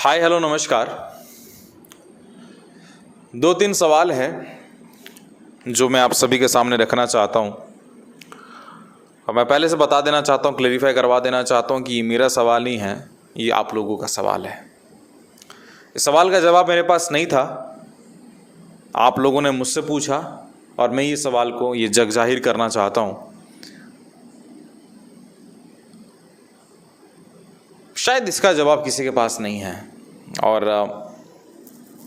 Hi hello नमस्कार। दो तीन सवाल हैं जो मैं आप सभी के सामने रखना चाहता हूं। और मैं पहले से बता देना चाहता हूं, क्लेरिफाई करवा देना चाहता हूं कि ये मेरा सवाल नहीं है, ये आप लोगों का सवाल है। इस सवाल का जवाब मेरे पास नहीं था, आप लोगों ने मुझसे पूछा और मैं ये सवाल को ये जग जाहिर करना चाहता हूं। शायद इसका जवाब किसी के पास नहीं है। और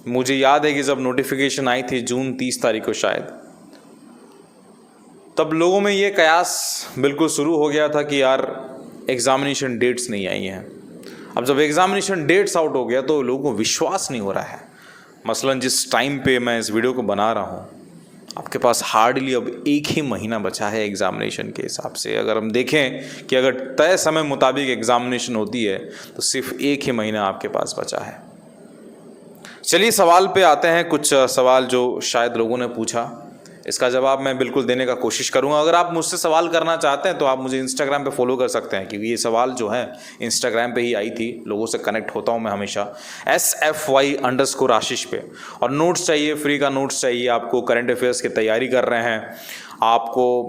मुझे याद है कि जब नोटिफिकेशन आई थी जून 30 तारीख को शायद, तब लोगों में ये कयास बिल्कुल शुरू हो गया था कि यार एग्ज़ामिनेशन डेट्स नहीं आई हैं। अब जब एग्ज़ामिनेशन डेट्स आउट हो गया तो लोगों को विश्वास नहीं हो रहा है। मसलन जिस टाइम पे मैं इस वीडियो को बना रहा हूँ, आपके पास हार्डली अब एक ही महीना बचा है एग्ज़ामिनेशन के हिसाब से। अगर हम देखें कि अगर तय समय मुताबिक एग्ज़ामिनेशन होती है तो सिर्फ एक ही महीना आपके पास बचा है। चलिए सवाल पे आते हैं। कुछ सवाल जो शायद लोगों ने पूछा, इसका जवाब मैं बिल्कुल देने का कोशिश करूंगा। अगर आप मुझसे सवाल करना चाहते हैं तो आप मुझे इंस्टाग्राम पे फॉलो कर सकते हैं, क्योंकि ये सवाल जो है इंस्टाग्राम पे ही आई थी। लोगों से कनेक्ट होता हूं मैं हमेशा SFY_आशीष पे। और नोट्स चाहिए, फ्री का नोट्स चाहिए आपको, करंट अफेयर्स की तैयारी कर रहे हैं, आपको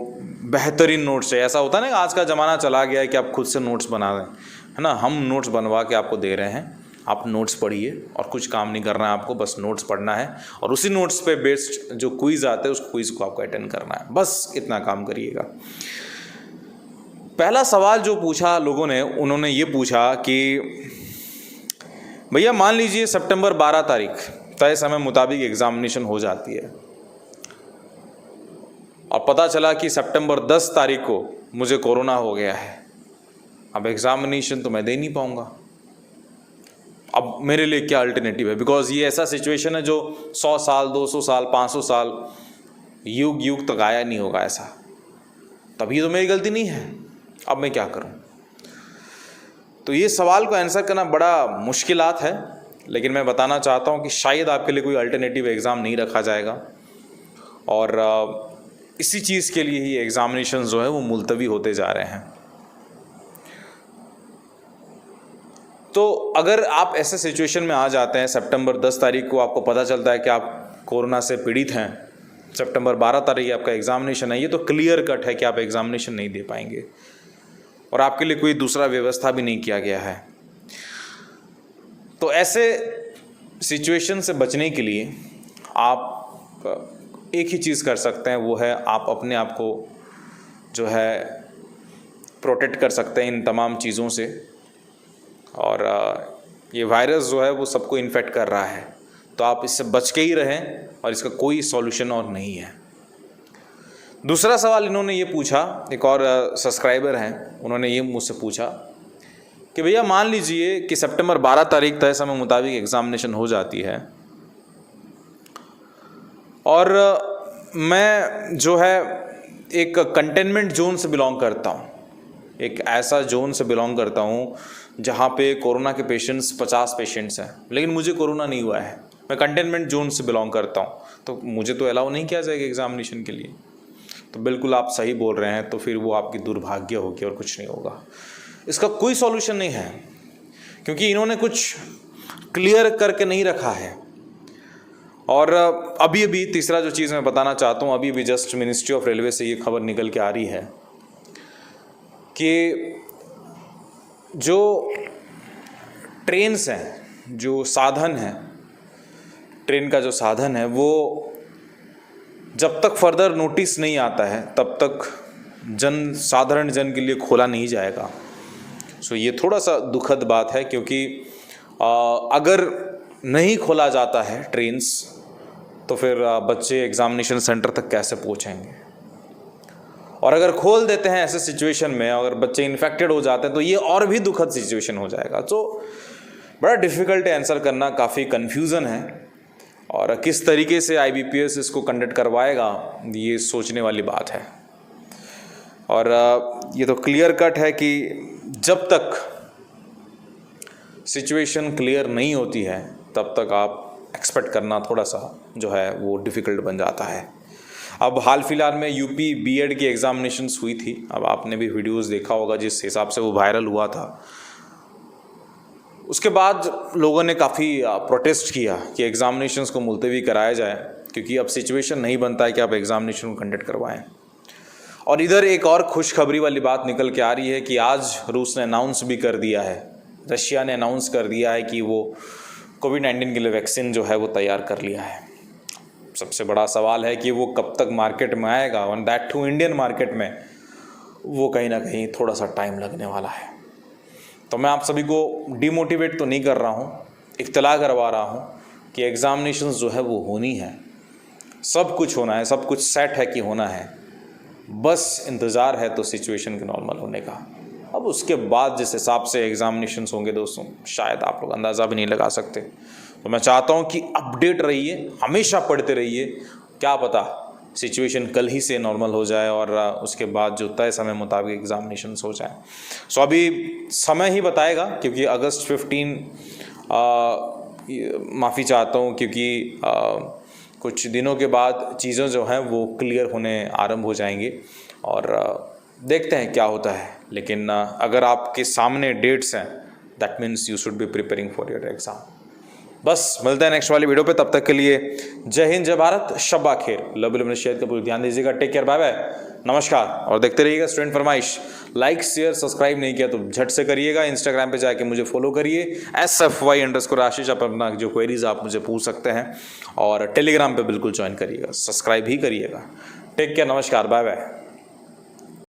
बेहतरीन नोट्स चाहिए। ऐसा होता है ना, आज का ज़माना चला गया है कि आप खुद से नोट्स बना दें, है ना। हम नोट्स बनवा के आपको दे रहे हैं, आप नोट्स पढ़िए और कुछ काम नहीं करना है आपको, बस नोट्स पढ़ना है और उसी नोट्स पे बेस्ड जो क्विज आते हैं उस क्विज को आपको अटेंड करना है। बस इतना काम करिएगा। पहला सवाल जो पूछा लोगों ने, उन्होंने ये पूछा कि भैया मान लीजिए सितंबर 12 तारीख तय समय मुताबिक एग्जामिनेशन हो जाती है और पता चला कि सितंबर 10 तारीख को मुझे कोरोना हो गया है। अब एग्जामिनेशन तो मैं दे नहीं पाऊंगा। अब मेरे लिए क्या अल्टरनेटिव है? बिकॉज ये ऐसा सिचुएशन है जो 100 साल, 200 साल, 500 साल, युग युग तक आया नहीं होगा ऐसा। तभी तो मेरी गलती नहीं है, अब मैं क्या करूं? तो ये सवाल को आंसर करना बड़ा मुश्किलात है, लेकिन मैं बताना चाहता हूं कि शायद आपके लिए कोई अल्टरनेटिव एग्ज़ाम नहीं रखा जाएगा और इसी चीज़ के लिए ही एग्ज़ामिनेशन जो है वो मुलतवी होते जा रहे हैं। तो अगर आप ऐसे सिचुएशन में आ जाते हैं, सितंबर 10 तारीख को आपको पता चलता है कि आप कोरोना से पीड़ित हैं, सितंबर 12 तारीख आपका एग्ज़ामिनेशन है, ये तो क्लियर कट है कि आप एग्ज़ामिनेशन नहीं दे पाएंगे और आपके लिए कोई दूसरा व्यवस्था भी नहीं किया गया है। तो ऐसे सिचुएशन से बचने के लिए आप एक ही चीज़ कर सकते हैं, वो है आप अपने आप को जो है प्रोटेक्ट कर सकते हैं इन तमाम चीज़ों से। और ये वायरस जो है वो सबको इन्फेक्ट कर रहा है, तो आप इससे बच के ही रहें और इसका कोई सॉल्यूशन और नहीं है। दूसरा सवाल इन्होंने ये पूछा, एक और सब्सक्राइबर हैं, उन्होंने ये मुझसे पूछा कि भैया मान लीजिए कि सितंबर 12 तारीख तय समय मुताबिक एग्ज़ामिनेशन हो जाती है और मैं जो है एक कंटेनमेंट जोन से बिलोंग करता हूँ, एक ऐसा जोन से बिलोंग करता हूँ जहाँ पे कोरोना के पेशेंट्स 50 पेशेंट्स हैं, लेकिन मुझे कोरोना नहीं हुआ है। मैं कंटेनमेंट जोन से बिलोंग करता हूँ, तो मुझे तो अलाउ नहीं किया जाएगा एग्ज़ामिनेशन के लिए। तो बिल्कुल आप सही बोल रहे हैं, तो फिर वो आपकी दुर्भाग्य होगी और कुछ नहीं होगा। इसका कोई सॉल्यूशन नहीं है, क्योंकि इन्होंने कुछ क्लियर करके नहीं रखा है। और अभी तीसरा जो चीज़ मैं बताना चाहता हूँ, अभी जस्ट मिनिस्ट्री ऑफ रेलवे से ये खबर निकल के आ रही है कि जो ट्रेन्स हैं, जो साधन है, ट्रेन का जो साधन है, वो जब तक फर्दर नोटिस नहीं आता है तब तक साधारण जन के लिए खोला नहीं जाएगा। सो ये थोड़ा सा दुखद बात है, क्योंकि अगर नहीं खोला जाता है ट्रेन्स तो फिर बच्चे एग्ज़ामिनेशन सेंटर तक कैसे पहुंचेंगे? और अगर खोल देते हैं ऐसे सिचुएशन में, अगर बच्चे इन्फेक्टेड हो जाते हैं तो ये और भी दुखद सिचुएशन हो जाएगा। तो बड़ा डिफ़िकल्ट है आंसर करना, काफ़ी कन्फ्यूज़न है और किस तरीके से IBPS इसको कंडक्ट करवाएगा ये सोचने वाली बात है। और ये तो क्लियर कट है कि जब तक सिचुएशन क्लियर नहीं होती है तब तक आप एक्सपेक्ट करना थोड़ा सा जो है वो डिफ़िकल्ट बन जाता है। अब हाल फिलहाल में UP B.Ed की एग्ज़ामिनेशंस हुई थी। अब आपने भी वीडियोस देखा होगा जिस हिसाब से वो वायरल हुआ था। उसके बाद लोगों ने काफ़ी प्रोटेस्ट किया कि एग्ज़ामिनेशंस को मुलतवी कराया जाए, क्योंकि अब सिचुएशन नहीं बनता है कि आप एग्ज़ामिनेशन को कंडक्ट करवाएं। और इधर एक और खुशखबरी वाली बात निकल के आ रही है कि आज रूस ने अनाउंस भी कर दिया है, रशिया ने अनाउंस कर दिया है कि वो कोविड-19 के लिए वैक्सीन जो है वो तैयार कर लिया है। सबसे बड़ा सवाल है कि वो कब तक मार्केट में आएगा, और दैट टू इंडियन मार्केट में, वो कहीं ना कहीं थोड़ा सा टाइम लगने वाला है। तो मैं आप सभी को डिमोटिवेट तो नहीं कर रहा हूँ, इत्तला करवा रहा हूँ कि एग्ज़ामिनेशन जो है वो होनी है, सब कुछ होना है, सब कुछ सेट है कि होना है, बस इंतज़ार है तो सिचुएशन के नॉर्मल होने का। अब उसके बाद जिस हिसाब से एग्ज़ामिनेशंस होंगे दोस्तों, शायद आप लोग अंदाज़ा भी नहीं लगा सकते। तो मैं चाहता हूँ कि अपडेट रहिए, हमेशा पढ़ते रहिए, क्या पता सिचुएशन कल ही से नॉर्मल हो जाए और उसके बाद जो तय समय मुताबिक एग्ज़ामिनेशंस हो जाए। सो अभी समय ही बताएगा, क्योंकि अगस्त 15 माफ़ी चाहता हूँ, क्योंकि कुछ दिनों के बाद चीज़ें जो हैं वो क्लियर होने आरंभ हो जाएंगी और देखते हैं क्या होता है। लेकिन अगर आपके सामने डेट्स हैं, that means you should be preparing for your exam. बस मिलते हैं नेक्स्ट वाली वीडियो पे, तब तक के लिए जय हिंद, जय भारत, शब्बा खैर, लव यू, शेयर का पूरी ध्यान दीजिएगा। टेक केयर, बाय बाय, नमस्कार। और देखते रहिएगा स्टूडेंट फरमाइश। लाइक शेयर सब्सक्राइब नहीं किया तो झट से करिएगा। इंस्टाग्राम पे जाके मुझे फॉलो करिए SFY_आशीष। आप अपना जो क्वेरीज आप मुझे पूछ सकते हैं, और टेलीग्राम पे बिल्कुल ज्वाइन करिएगा, सब्सक्राइब ही करिएगा। टेक केयर, नमस्कार, बाय बाय।